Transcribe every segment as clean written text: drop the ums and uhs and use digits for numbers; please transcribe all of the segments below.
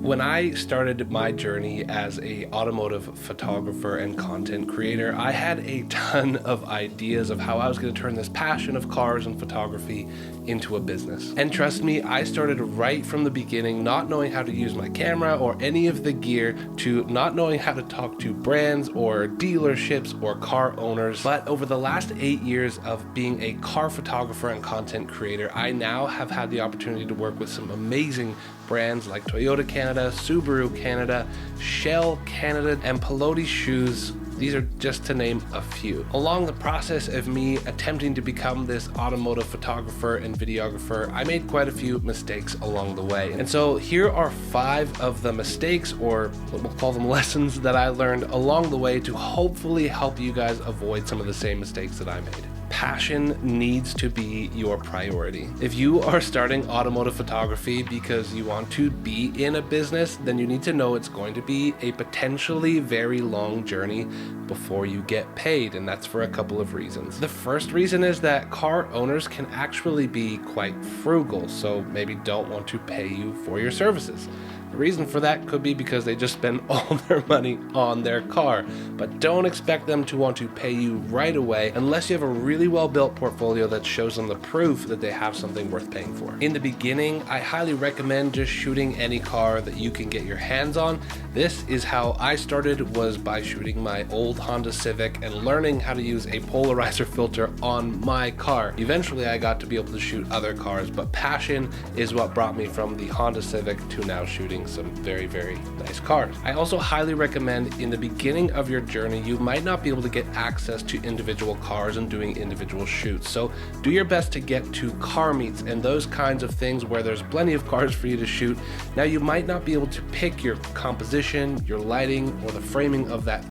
When I started my journey as an automotive photographer and content creator, I had a ton of ideas of how I was going to turn this passion of cars and photography into a business. And trust me, I started right from the beginning, not knowing how to use my camera or any of the gear, to not knowing how to talk to brands or dealerships or car owners. But over the last 8 years of being a car photographer and content creator, I now have had the opportunity to work with some amazing brands like Toyota Canada, Subaru Canada, Shell Canada, and Pelote Shoes. These are just to name a few. Along the process of me attempting to become this automotive photographer and videographer, I made quite a few mistakes along the way. And so here are 5 of the mistakes, or we'll call them lessons, that I learned along the way to hopefully help you guys avoid some of the same mistakes that I made. Passion needs to be your priority. If you are starting automotive photography because you want to be in a business, then you need to know it's going to be a potentially very long journey before you get paid, and that's for a couple of reasons. The first reason is that car owners can actually be quite frugal, so maybe don't want to pay you for your services. The reason for that could be because they just spend all their money on their car, but don't expect them to want to pay you right away unless you have a really well-built portfolio that shows them the proof that they have something worth paying for. In the beginning, I highly recommend just shooting any car that you can get your hands on. This is how I started, was by shooting my old Honda Civic and learning how to use a polarizer filter on my car. Eventually, I got to be able to shoot other cars, but passion is what brought me from the Honda Civic to now shooting some very, very nice cars. I also highly recommend in the beginning of your journey, you might not be able to get access to individual cars and doing individual shoots. So do your best to get to car meets and those kinds of things where there's plenty of cars for you to shoot. Now, you might not be able to pick your composition, your lighting, or the framing of that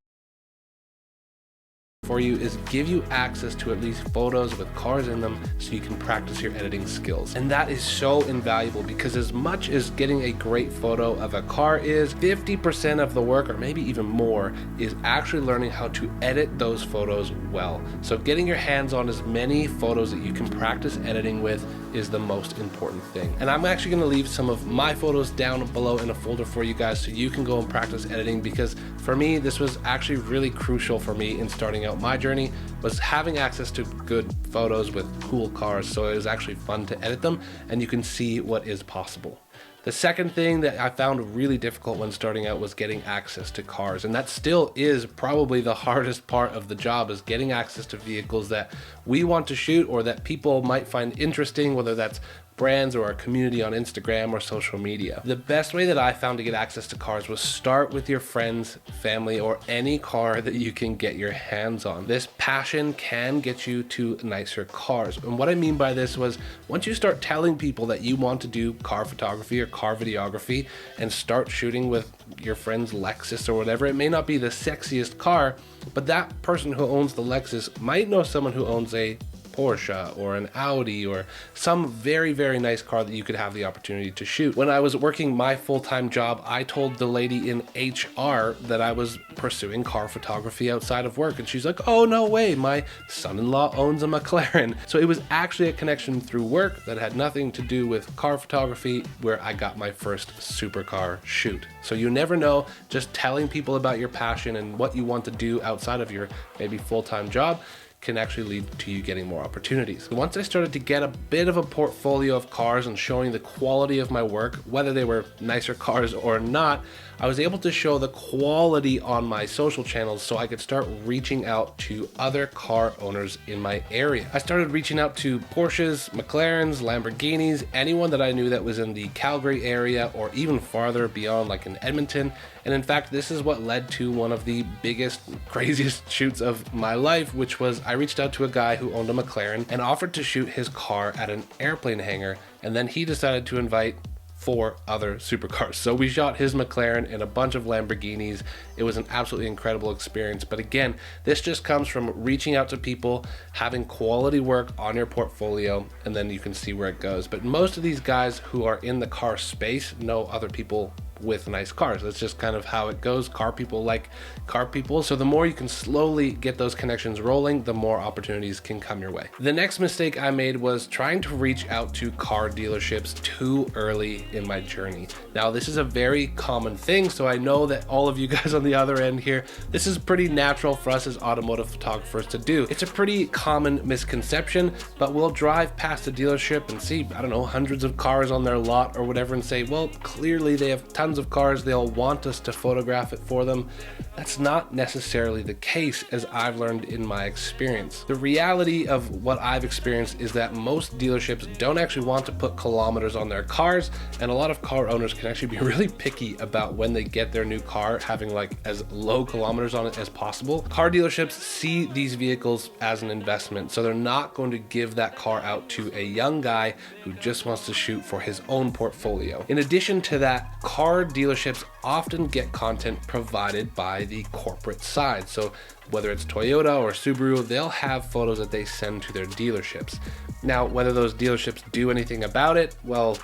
for you, is give you access to at least photos with cars in them so you can practice your editing skills. And that is so invaluable, because as much as getting a great photo of a car is, 50% of the work, or maybe even more, is actually learning how to edit those photos well. So getting your hands on as many photos that you can practice editing with is the most important thing. And I'm actually going to leave some of my photos down below in a folder for you guys so you can go and practice editing, because for me, this was actually really crucial for me in starting out my journey, was having access to good photos with cool cars, so it was actually fun to edit them and you can see what is possible. The second thing that I found really difficult when starting out was getting access to cars, and that still is probably the hardest part of the job, is getting access to vehicles that we want to shoot or that people might find interesting, whether that's brands or our community on Instagram or social media. The best way that I found to get access to cars was start with your friends, family, or any car that you can get your hands on. This passion can get you to nicer cars. And what I mean by this was, once you start telling people that you want to do car photography or car videography and start shooting with your friend's Lexus or whatever, it may not be the sexiest car, but that person who owns the Lexus might know someone who owns a Porsche or an Audi or some very, very nice car that you could have the opportunity to shoot. When I was working my full-time job, I told the lady in HR that I was pursuing car photography outside of work, and she's like, "Oh, no way, my son-in-law owns a McLaren." So it was actually a connection through work that had nothing to do with car photography where I got my first supercar shoot. So you never know, just telling people about your passion and what you want to do outside of your maybe full-time job can actually lead to you getting more opportunities. Once I started to get a bit of a portfolio of cars and showing the quality of my work, whether they were nicer cars or not, I was able to show the quality on my social channels so I could start reaching out to other car owners in my area. I started reaching out to Porsches, McLarens, Lamborghinis, anyone that I knew that was in the Calgary area or even farther beyond, like in Edmonton. And in fact, this is what led to one of the biggest, craziest shoots of my life, which was I reached out to a guy who owned a McLaren and offered to shoot his car at an airplane hangar, and then he decided to invite 4 other supercars. So we shot his McLaren and a bunch of Lamborghinis. It was an absolutely incredible experience. But again, this just comes from reaching out to people, having quality work on your portfolio, and then you can see where it goes. But most of these guys who are in the car space know other people with nice cars. That's just kind of how it goes. Car people like car people. So the more you can slowly get those connections rolling, the more opportunities can come your way. The next mistake I made was trying to reach out to car dealerships too early in my journey. Now, this is a very common thing, so I know that all of you guys on the other end here, this is pretty natural for us as automotive photographers to do. It's a pretty common misconception, but we'll drive past a dealership and see, I don't know, hundreds of cars on their lot or whatever and say, well, clearly they have tons of cars, they'll want us to photograph it for them. That's not necessarily the case, as I've learned in my experience. The reality of what I've experienced is that most dealerships don't actually want to put kilometers on their cars, and a lot of car owners can actually be really picky about when they get their new car having like as low kilometers on it as possible. Car dealerships see these vehicles as an investment, so they're not going to give that car out to a young guy who just wants to shoot for his own portfolio. In addition to that, car dealerships often get content provided by the corporate side. So whether it's Toyota or Subaru, they'll have photos that they send to their dealerships. Now, whether those dealerships do anything about it, well,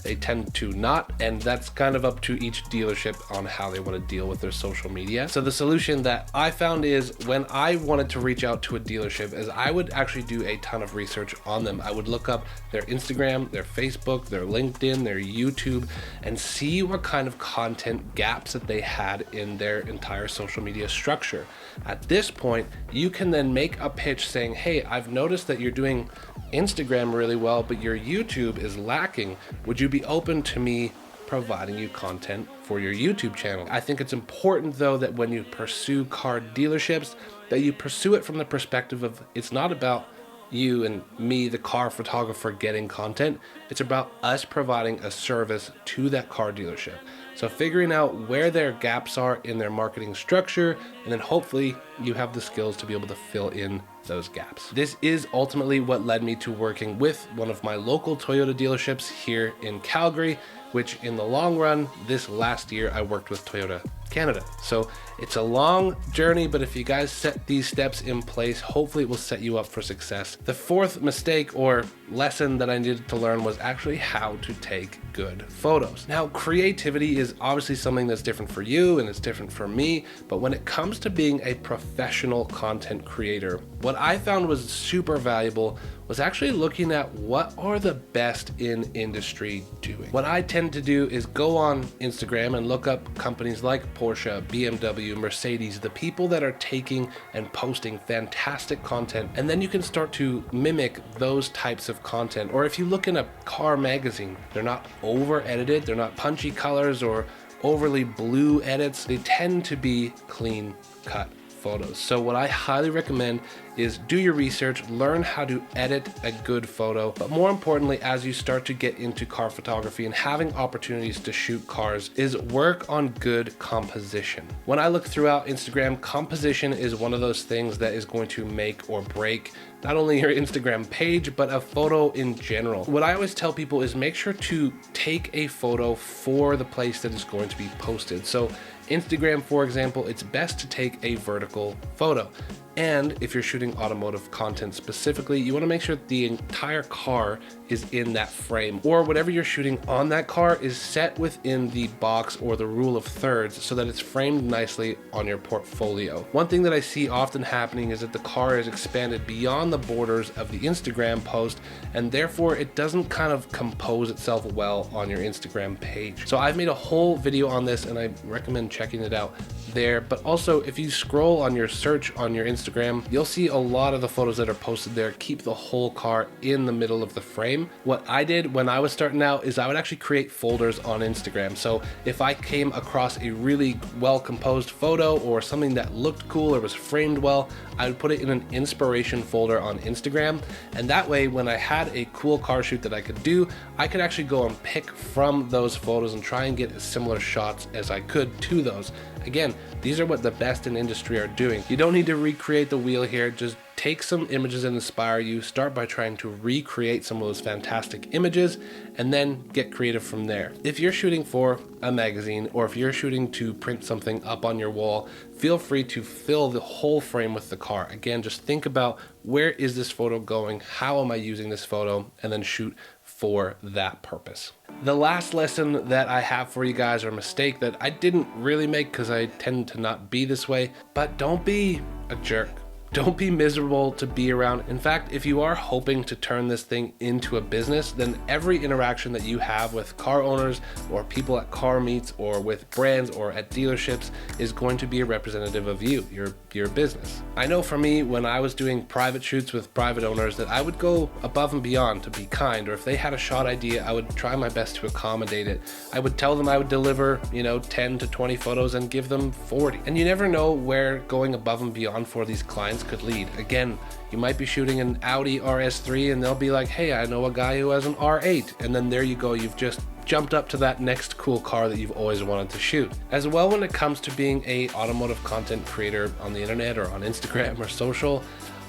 they tend to not, and that's kind of up to each dealership on how they want to deal with their social media. So the solution that I found is, when I wanted to reach out to a dealership, is I would actually do a ton of research on them. I would look up their Instagram, their Facebook, their LinkedIn, their YouTube, and see what kind of content gaps that they had in their entire social media structure. At this point, you can then make a pitch saying, hey, I've noticed that you're doing Instagram really well, but your YouTube is lacking. Would you be open to me providing you content for your YouTube channel? I think it's important, though, that when you pursue car dealerships, that you pursue it from the perspective of, it's not about you and me, the car photographer, getting content. It's about us providing a service to that car dealership. So figuring out where their gaps are in their marketing structure, and then hopefully you have the skills to be able to fill in those gaps. This is ultimately what led me to working with one of my local Toyota dealerships here in Calgary, which in the long run, this last year, I worked with Toyota Canada. So it's a long journey, but if you guys set these steps in place, hopefully it will set you up for success. The fourth mistake or lesson that I needed to learn was actually how to take good photos. Now, creativity is obviously something that's different for you and it's different for me, but when it comes to being a professional content creator, what I found was super valuable was actually looking at what are the best in industry doing. What I tend to do is go on Instagram and look up companies like Porsche, BMW, Mercedes, the people that are taking and posting fantastic content, and then you can start to mimic those types of content. Or if you look in a car magazine, they're not over edited, they're not punchy colors or overly blue edits, they tend to be clean cut photos. So what I highly recommend is do your research, learn how to edit a good photo, but more importantly, as you start to get into car photography and having opportunities to shoot cars, is work on good composition. When I look throughout Instagram, composition is one of those things that is going to make or break not only your Instagram page, but a photo in general. What I always tell people is make sure to take a photo for the place that is going to be posted. So Instagram, for example, it's best to take a vertical photo. And if you're shooting automotive content specifically, you want to make sure that the entire car is in that frame, or whatever you're shooting on that car is set within the box or the rule of thirds so that it's framed nicely on your portfolio. One thing that I see often happening is that the car is expanded beyond the borders of the Instagram post, and therefore it doesn't kind of compose itself well on your Instagram page. So I've made a whole video on this and I recommend checking it out there. But also, if you scroll on your search on your Instagram, you'll see a lot of the photos that are posted there keep the whole car in the middle of the frame. What I did when I was starting out is I would actually create folders on Instagram. So if I came across a really well composed photo or something that looked cool or was framed well, I would put it in an inspiration folder on Instagram. And that way, when I had a cool car shoot that I could do, I could actually go and pick from those photos and try and get as similar shots as I could to those. Again, these are what the best in industry are doing. You don't need to recreate the wheel here. Just take some images that inspire you, start by trying to recreate some of those fantastic images, and then get creative from there. If you're shooting for a magazine, or if you're shooting to print something up on your wall, feel free to fill the whole frame with the car. Again, just think about, where is this photo going? How am I using this photo? And then shoot for that purpose. The last lesson that I have for you guys, or a mistake that I didn't really make because I tend to not be this way, but don't be a jerk. Don't be miserable to be around. In fact, if you are hoping to turn this thing into a business, then every interaction that you have with car owners or people at car meets or with brands or at dealerships is going to be a representative of you, your business. I know for me, when I was doing private shoots with private owners, that I would go above and beyond to be kind, or if they had a shot idea, I would try my best to accommodate it. I would tell them I would deliver, 10 to 20 photos and give them 40. And you never know where going above and beyond for these clients could lead. Again, you might be shooting an Audi RS3 and they'll be like, hey, I know a guy who has an R8. And then there you go, you've just jumped up to that next cool car that you've always wanted to shoot. As well, when it comes to being a automotive content creator on the internet or on Instagram or social,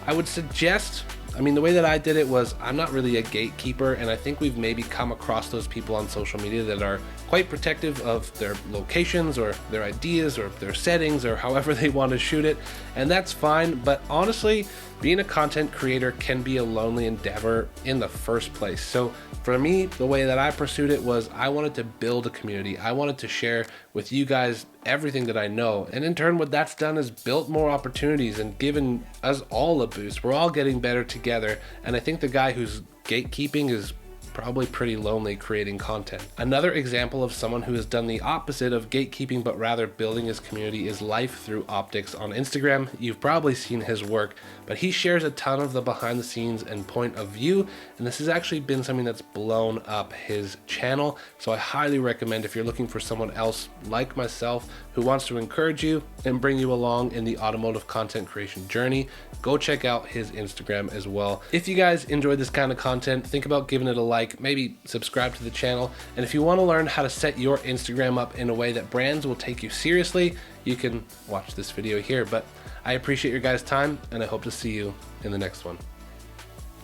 I would suggest, the way that I did it was, I'm not really a gatekeeper, and I think we've maybe come across those people on social media that are quite protective of their locations or their ideas or their settings or however they want to shoot it, and that's fine. But honestly, being a content creator can be a lonely endeavor in the first place. So for me, the way that I pursued it was I wanted to build a community. I wanted to share with you guys everything that I know. And in turn, what that's done is built more opportunities and given us all a boost. We're all getting better together. And I think the guy who's gatekeeping is probably pretty lonely creating content. Another example of someone who has done the opposite of gatekeeping but rather building his community is Life Through Optics on Instagram. You've probably seen his work, but he shares a ton of the behind the scenes and point of view, and this has actually been something that's blown up his channel. So I highly recommend, if you're looking for someone else like myself who wants to encourage you and bring you along in the automotive content creation journey, go check out his Instagram as well. If you guys enjoyed this kind of content, think about giving it a like, maybe subscribe to the channel. And if you want to learn how to set your Instagram up in a way that brands will take you seriously, you can watch this video here. But I appreciate your guys' time, and I hope to see you in the next one.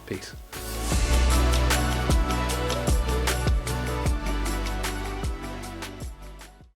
Peace.